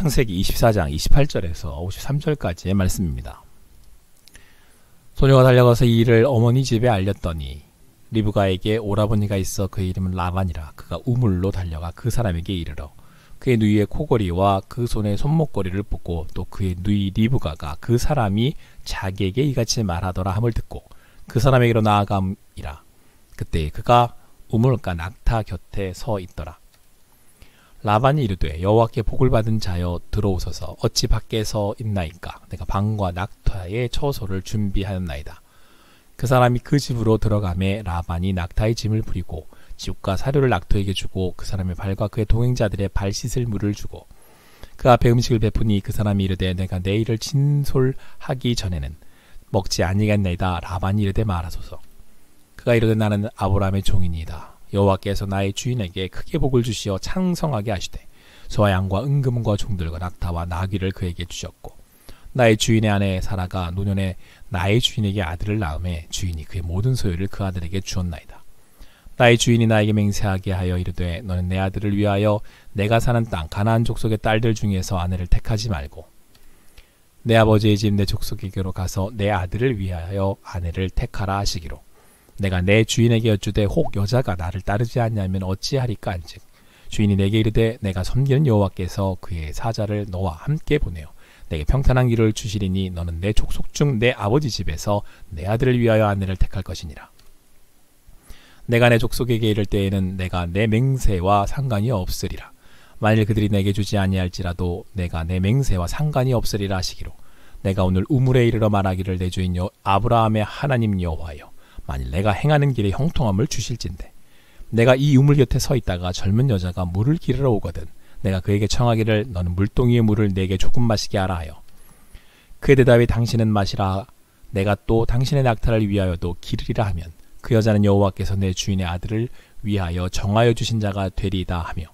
창세기 24장 28절에서 53절까지의 말씀입니다. 소녀가 달려가서 이 일을 어머니 집에 알렸더니 리브가에게 오라버니가 있어 그의 이름은 라반이라. 그가 우물로 달려가 그 사람에게 이르러 그의 누이의 코걸이와 그 손의 손목걸이를 뽑고 또 그의 누이 리브가가 그 사람이 자기에게 이같이 말하더라 함을 듣고 그 사람에게로 나아감이라. 그때 그가 우물가 낙타 곁에 서 있더라. 라반이 이르되 여호와께 복을 받은 자여 들어오소서. 어찌 밖에 서 있나이까. 내가 방과 낙타의 처소를 준비하였나이다. 그 사람이 그 집으로 들어가매 라반이 낙타의 짐을 부리고 지옥과 사료를 낙타에게 주고 그 사람의 발과 그의 동행자들의 발 씻을 물을 주고 그 앞에 음식을 베푸니 그 사람이 이르되 내가 내일을 진솔하기 전에는 먹지 아니겠나이다. 라반이 이르되 말하소서. 그가 이르되 나는 아브라함의 종이니이다. 여호와께서 나의 주인에게 크게 복을 주시어 창성하게 하시되 소와 양과 은금과 종들과 낙타와 나귀를 그에게 주셨고 나의 주인의 아내 사라가 노년에 나의 주인에게 아들을 낳음에 주인이 그의 모든 소유를 그 아들에게 주었나이다. 나의 주인이 나에게 맹세하게 하여 이르되 너는 내 아들을 위하여 내가 사는 땅 가나안 족속의 딸들 중에서 아내를 택하지 말고 내 아버지의 집 내 족속에게로 가서 내 아들을 위하여 아내를 택하라 하시기로 내가 내 주인에게 여쭈되 혹 여자가 나를 따르지 않냐면 어찌하리까 한즉 주인이 내게 이르되 내가 섬기는 여호와께서 그의 사자를 너와 함께 보내어 내게 평탄한 길을 주시리니 너는 내 족속 중 내 아버지 집에서 내 아들을 위하여 아내를 택할 것이니라. 내가 내 족속에게 이를 때에는 내가 내 맹세와 상관이 없으리라. 만일 그들이 내게 주지 아니할지라도 내가 내 맹세와 상관이 없으리라 하시기로 내가 오늘 우물에 이르러 말하기를 내 주인 아브라함의 하나님 여호와여 만일 내가 행하는 길에 형통함을 주실진데 내가 이 우물 곁에 서 있다가 젊은 여자가 물을 기르러 오거든 내가 그에게 청하기를 너는 물동이의 물을 내게 조금 마시게 하라 하여 그의 대답이 당신은 마시라 내가 또 당신의 낙타를 위하여도 기르리라 하면 그 여자는 여호와께서 내 주인의 아들을 위하여 정하여 주신 자가 되리이다 하며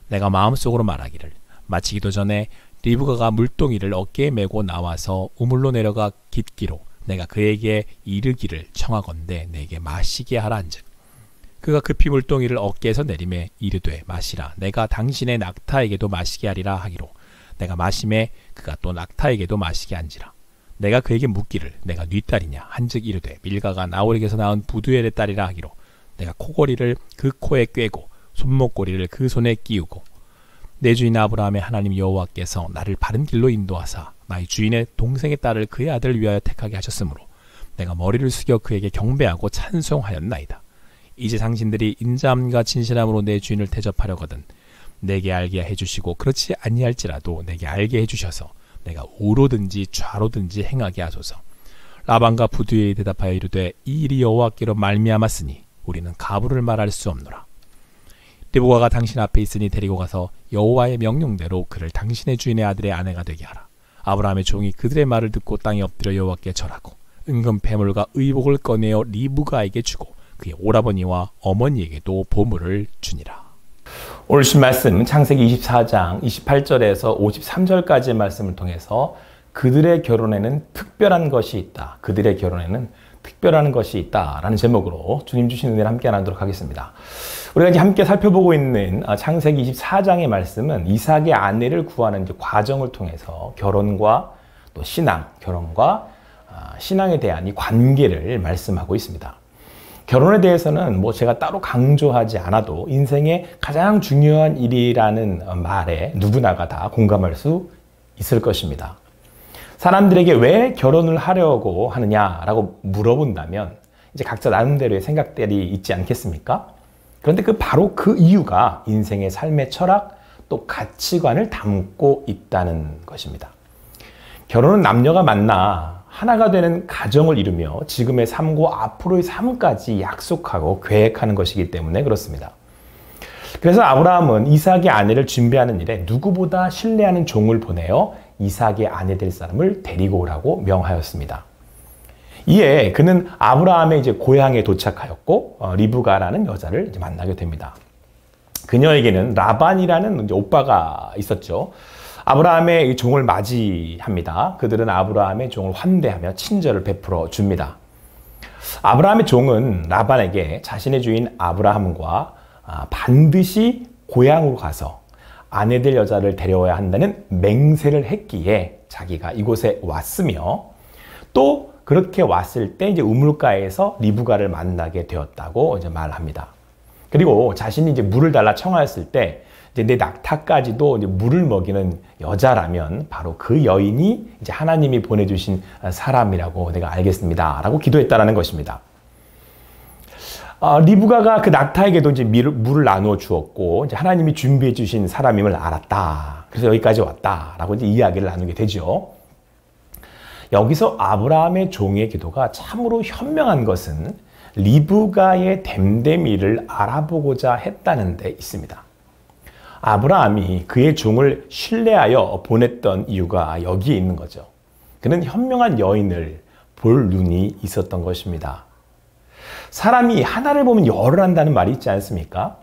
내가 마음속으로 말하기를 마치기도 전에 리브가가 물동이를 어깨에 메고 나와서 우물로 내려가 깃기로 내가 그에게 이르기를 청하건대 내게 마시게 하라 한즉 그가 급히 물동이를 어깨에서 내리매 이르되 마시라 내가 당신의 낙타에게도 마시게 하리라 하기로 내가 마심에 그가 또 낙타에게도 마시게 한지라 내가 그에게 묻기를 내가 네 딸이냐 한즉 이르되 밀가가 나홀에게서 낳은 부두엘의 딸이라 하기로 내가 코걸이를 그 코에 꿰고 손목고리를 그 손에 끼우고 내 주인 아브라함의 하나님 여호와께서 나를 바른 길로 인도하사 나의 주인의 동생의 딸을 그의 아들을 위하여 택하게 하셨으므로 내가 머리를 숙여 그에게 경배하고 찬송하였나이다. 이제 당신들이 인자함과 진실함으로 내 주인을 대접하려거든 내게 알게 해주시고 그렇지 아니할지라도 내게 알게 해주셔서 내가 우로든지 좌로든지 행하게 하소서. 라반과 부두엘이 대답하여 이르되 이 일이 여호와께로 말미암았으니 우리는 가부를 말할 수 없노라. 리브가가 당신 앞에 있으니 데리고 가서 여호와의 명령대로 그를 당신의 주인의 아들의 아내가 되게 하라. 아브라함의 종이 그들의 말을 듣고 땅에 엎드려 여호와께 절하고 은금 패물과 의복을 꺼내어 리브가에게 주고 그의 오라버니와 어머니에게도 보물을 주니라. 오늘 신 말씀 창세기 24장 28절에서 53절까지의 말씀을 통해서 그들의 결혼에는 특별한 것이 있다. 그들의 결혼에는 특별한 것이 있다라는 제목으로 주님 주신 은혜를 함께 나누도록 하겠습니다. 우리가 이제 함께 살펴보고 있는 창세기 24장의 말씀은 이삭의 아내를 구하는 과정을 통해서 결혼과 또 신앙, 결혼과 신앙에 대한 이 관계를 말씀하고 있습니다. 결혼에 대해서는 제가 따로 강조하지 않아도 인생의 가장 중요한 일이라는 말에 누구나가 다 공감할 수 있을 것입니다. 사람들에게 왜 결혼을 하려고 하느냐라고 물어본다면 이제 각자 나름대로의 생각들이 있지 않겠습니까? 그런데 바로 그 이유가 인생의 삶의 철학 또 가치관을 담고 있다는 것입니다. 결혼은 남녀가 만나 하나가 되는 가정을 이루며 지금의 삶과 앞으로의 삶까지 약속하고 계획하는 것이기 때문에 그렇습니다. 그래서 아브라함은 이삭의 아내를 준비하는 일에 누구보다 신뢰하는 종을 보내어 이삭의 아내 될 사람을 데리고 오라고 명하였습니다. 이에 그는 아브라함의 이제 고향에 도착하였고 리브가라는 여자를 이제 만나게 됩니다. 그녀에게는 라반이라는 이제 오빠가 있었죠. 아브라함의 종을 맞이합니다. 그들은 아브라함의 종을 환대하며 친절을 베풀어 줍니다. 아브라함의 종은 라반에게 자신의 주인 아브라함과 반드시 고향으로 가서 아내 될 여자를 데려와야 한다는 맹세를 했기에 자기가 이곳에 왔으며, 또 그렇게 왔을 때 이제 우물가에서 리브가를 만나게 되었다고 이제 말합니다. 그리고 자신이 이제 물을 달라 청하였을 때 이제 내 낙타까지도 이제 물을 먹이는 여자라면 바로 그 여인이 이제 하나님이 보내주신 사람이라고 내가 알겠습니다라고 기도했다라는 것입니다. 리브가가 그 낙타에게도 이제 물을 나누어 주었고, 이제 하나님이 준비해 주신 사람임을 알았다. 그래서 여기까지 왔다라고 이제 이야기를 나누게 되죠. 여기서 아브라함의 종의 기도가 참으로 현명한 것은 리브가의 됨됨이를 알아보고자 했다는 데 있습니다. 아브라함이 그의 종을 신뢰하여 보냈던 이유가 여기에 있는 거죠. 그는 현명한 여인을 볼 눈이 있었던 것입니다. 사람이 하나를 보면 열을 한다는 말이 있지 않습니까?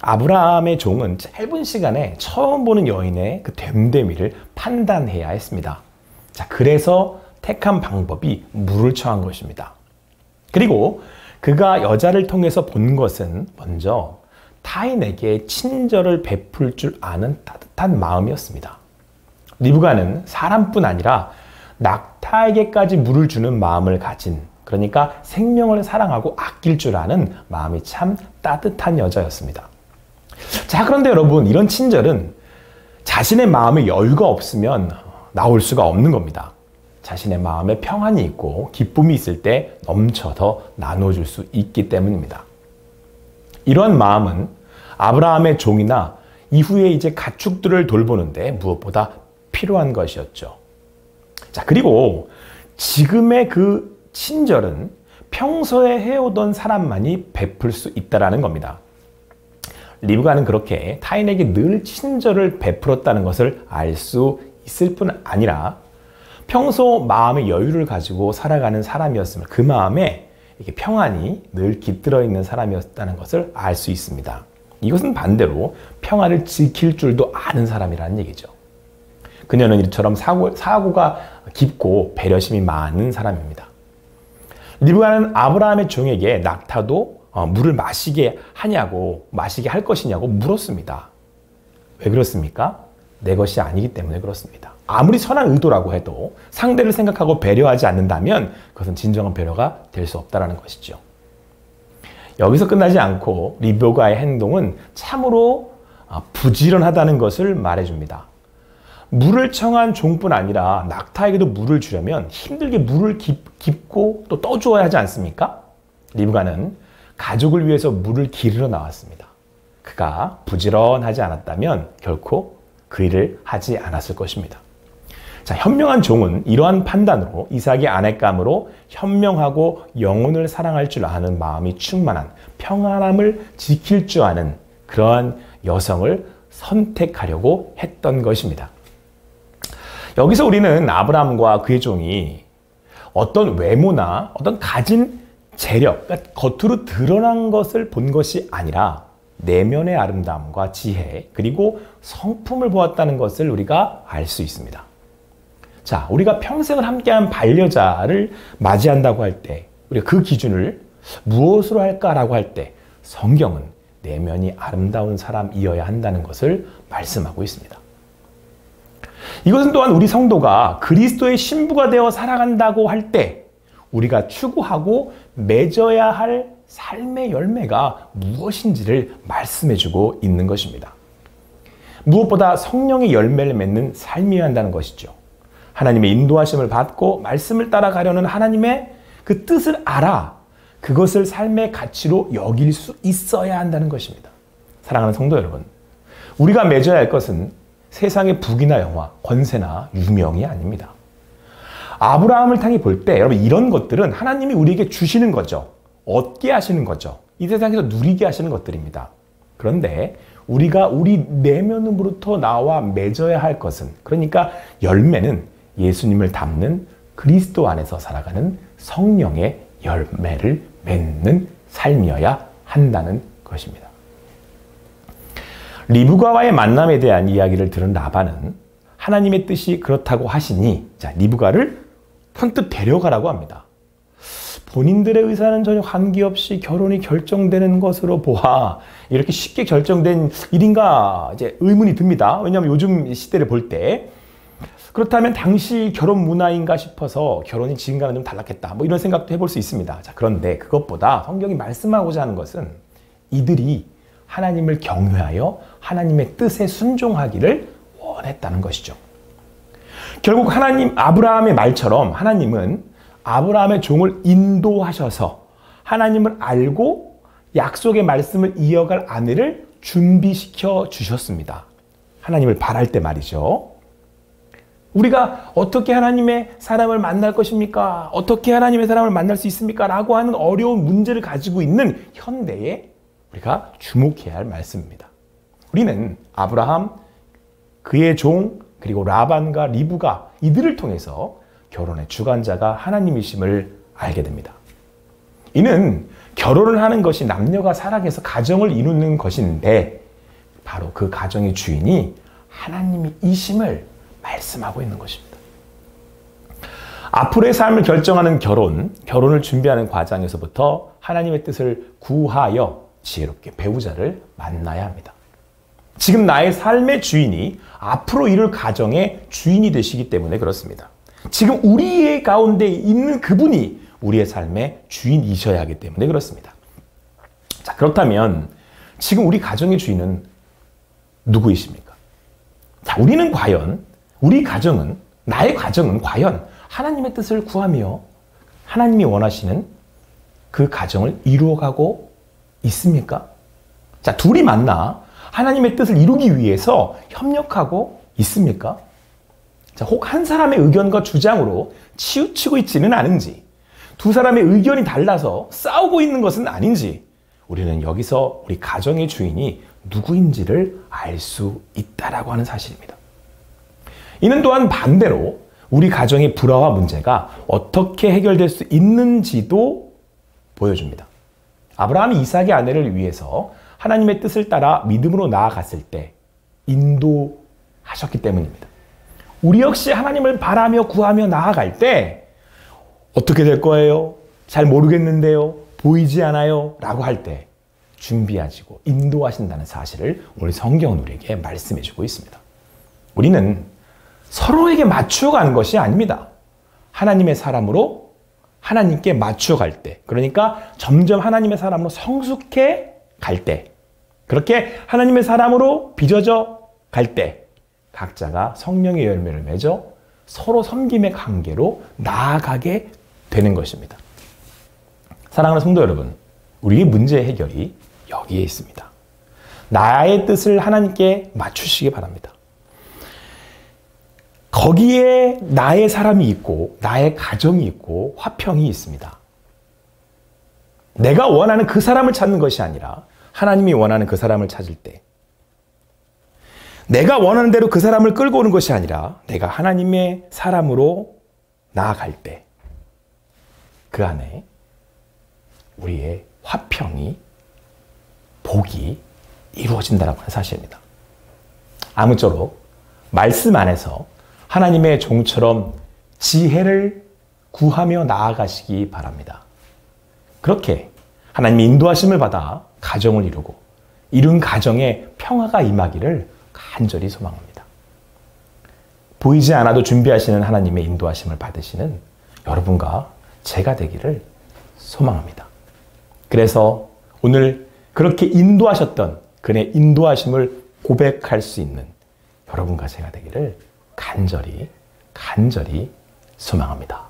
아브라함의 종은 짧은 시간에 처음 보는 여인의 그 됨됨이를 판단해야 했습니다. 자, 그래서 택한 방법이 물을 청한 것입니다. 그리고 그가 여자를 통해서 본 것은 먼저 타인에게 친절을 베풀 줄 아는 따뜻한 마음이었습니다. 리브가는 사람뿐 아니라 낙타에게까지 물을 주는 마음을 가진, 그러니까 생명을 사랑하고 아낄 줄 아는 마음이 참 따뜻한 여자였습니다. 자, 그런데 여러분, 이런 친절은 자신의 마음에 여유가 없으면 나올 수가 없는 겁니다. 자신의 마음에 평안이 있고 기쁨이 있을 때 넘쳐서 나눠줄 수 있기 때문입니다. 이러한 마음은 아브라함의 종이나 이후에 이제 가축들을 돌보는데 무엇보다 필요한 것이었죠. 자, 그리고 지금의 그 친절은 평소에 해오던 사람만이 베풀 수 있다는 겁니다. 리브가는 그렇게 타인에게 늘 친절을 베풀었다는 것을 알 수 있을 뿐 아니라 평소 마음의 여유를 가지고 살아가는 사람이었으면 그 마음에 이렇게 평안이 늘 깃들어 있는 사람이었다는 것을 알 수 있습니다. 이것은 반대로 평안을 지킬 줄도 아는 사람이라는 얘기죠. 그녀는 이처럼 사고가 깊고 배려심이 많은 사람입니다. 리브가는 아브라함의 종에게 낙타도 물을 마시게 할 것이냐고 물었습니다. 왜 그렇습니까? 내 것이 아니기 때문에 그렇습니다. 아무리 선한 의도라고 해도 상대를 생각하고 배려하지 않는다면 그것은 진정한 배려가 될 수 없다는 것이죠. 여기서 끝나지 않고 리브가의 행동은 참으로 부지런하다는 것을 말해줍니다. 물을 청한 종뿐 아니라 낙타에게도 물을 주려면 힘들게 물을 깃고 또 떠주어야 하지 않습니까? 리브가는 가족을 위해서 물을 기르러 나왔습니다. 그가 부지런하지 않았다면 결코 그 일을 하지 않았을 것입니다. 자, 현명한 종은 이러한 판단으로 이삭의 아내감으로 현명하고 영혼을 사랑할 줄 아는 마음이 충만한 평안함을 지킬 줄 아는 그러한 여성을 선택하려고 했던 것입니다. 여기서 우리는 아브라함과 그의 종이 어떤 외모나 어떤 가진 재력, 그러니까 겉으로 드러난 것을 본 것이 아니라 내면의 아름다움과 지혜, 그리고 성품을 보았다는 것을 우리가 알 수 있습니다. 자, 우리가 평생을 함께한 반려자를 맞이한다고 할 때, 우리가 그 기준을 무엇으로 할까라고 할 때, 성경은 내면이 아름다운 사람이어야 한다는 것을 말씀하고 있습니다. 이것은 또한 우리 성도가 그리스도의 신부가 되어 살아간다고 할 때, 우리가 추구하고 맺어야 할 삶의 열매가 무엇인지를 말씀해주고 있는 것입니다. 무엇보다 성령의 열매를 맺는 삶이어야 한다는 것이죠. 하나님의 인도하심을 받고 말씀을 따라가려는 하나님의 그 뜻을 알아 그것을 삶의 가치로 여길 수 있어야 한다는 것입니다. 사랑하는 성도 여러분, 우리가 맺어야 할 것은 세상의 부귀나 영화, 권세나 유명이 아닙니다. 아브라함을 향해 볼 때 여러분, 이런 것들은 하나님이 우리에게 주시는 거죠. 얻게 하시는 거죠. 이 세상에서 누리게 하시는 것들입니다. 그런데 우리가 우리 내면으로부터 나와 맺어야 할 것은, 그러니까 열매는 예수님을 닮는 그리스도 안에서 살아가는 성령의 열매를 맺는 삶이어야 한다는 것입니다. 리브가와의 만남에 대한 이야기를 들은 라반은 하나님의 뜻이 그렇다고 하시니, 자, 리브가를 선뜻 데려가라고 합니다. 본인들의 의사는 전혀 관계없이 결혼이 결정되는 것으로 보아 이렇게 쉽게 결정된 일인가 이제 의문이 듭니다. 왜냐하면 요즘 시대를 볼 때 그렇다면 당시 결혼 문화인가 싶어서 결혼이 지금과는 좀 달랐겠다. 뭐 이런 생각도 해볼 수 있습니다. 자, 그런데 그것보다 성경이 말씀하고자 하는 것은 이들이 하나님을 경외하여 하나님의 뜻에 순종하기를 원했다는 것이죠. 결국 하나님, 아브라함의 말처럼 하나님은 아브라함의 종을 인도하셔서 하나님을 알고 약속의 말씀을 이어갈 아내를 준비시켜 주셨습니다. 하나님을 바랄 때 말이죠. 우리가 어떻게 하나님의 사람을 만날 것입니까? 어떻게 하나님의 사람을 만날 수 있습니까? 라고 하는 어려운 문제를 가지고 있는 현대에 우리가 주목해야 할 말씀입니다. 우리는 아브라함, 그의 종, 그리고 라반과 리브가 이들을 통해서 결혼의 주관자가 하나님이심을 알게 됩니다. 이는 결혼을 하는 것이 남녀가 살아가서 가정을 이루는 것인데 바로 그 가정의 주인이 하나님이심을 말씀하고 있는 것입니다. 앞으로의 삶을 결정하는 결혼을 준비하는 과정에서부터 하나님의 뜻을 구하여 지혜롭게 배우자를 만나야 합니다. 지금 나의 삶의 주인이 앞으로 이룰 가정의 주인이 되시기 때문에 그렇습니다. 지금 우리의 가운데 있는 그분이 우리의 삶의 주인이셔야 하기 때문에 그렇습니다. 자, 그렇다면 지금 우리 가정의 주인은 누구이십니까? 자, 우리 가정은, 나의 가정은 과연 하나님의 뜻을 구하며 하나님이 원하시는 그 가정을 이루어가고 있습니까? 자, 둘이 만나 하나님의 뜻을 이루기 위해서 협력하고 있습니까? 자, 혹 한 사람의 의견과 주장으로 치우치고 있지는 않은지, 두 사람의 의견이 달라서 싸우고 있는 것은 아닌지, 우리는 여기서 우리 가정의 주인이 누구인지를 알 수 있다라고 하는 사실입니다. 이는 또한 반대로 우리 가정의 불화와 문제가 어떻게 해결될 수 있는지도 보여줍니다. 아브라함이 이삭의 아내를 위해서 하나님의 뜻을 따라 믿음으로 나아갔을 때 인도하셨기 때문입니다. 우리 역시 하나님을 바라며 구하며 나아갈 때 어떻게 될 거예요? 잘 모르겠는데요? 보이지 않아요? 라고 할 때 준비하시고 인도하신다는 사실을 오늘 성경은 우리에게 말씀해 주고 있습니다. 우리는 서로에게 맞추어가는 것이 아닙니다. 하나님의 사람으로 하나님께 맞추어갈 때, 그러니까 점점 하나님의 사람으로 성숙해 갈 때, 그렇게 하나님의 사람으로 빚어져 갈 때 각자가 성령의 열매를 맺어 서로 섬김의 관계로 나아가게 되는 것입니다. 사랑하는 성도 여러분, 우리의 문제 해결이 여기에 있습니다. 나의 뜻을 하나님께 맞추시기 바랍니다. 거기에 나의 사람이 있고 나의 가정이 있고 화평이 있습니다. 내가 원하는 그 사람을 찾는 것이 아니라 하나님이 원하는 그 사람을 찾을 때, 내가 원하는 대로 그 사람을 끌고 오는 것이 아니라 내가 하나님의 사람으로 나아갈 때 그 안에 우리의 화평이, 복이 이루어진다라고 하는 사실입니다. 아무쪼록 말씀 안에서 하나님의 종처럼 지혜를 구하며 나아가시기 바랍니다. 그렇게 하나님의 인도하심을 받아 가정을 이루고 이룬 가정에 평화가 임하기를 간절히 소망합니다. 보이지 않아도 준비하시는 하나님의 인도하심을 받으시는 여러분과 제가 되기를 소망합니다. 그래서 오늘 그렇게 인도하셨던 그의 인도하심을 고백할 수 있는 여러분과 제가 되기를 간절히 소망합니다.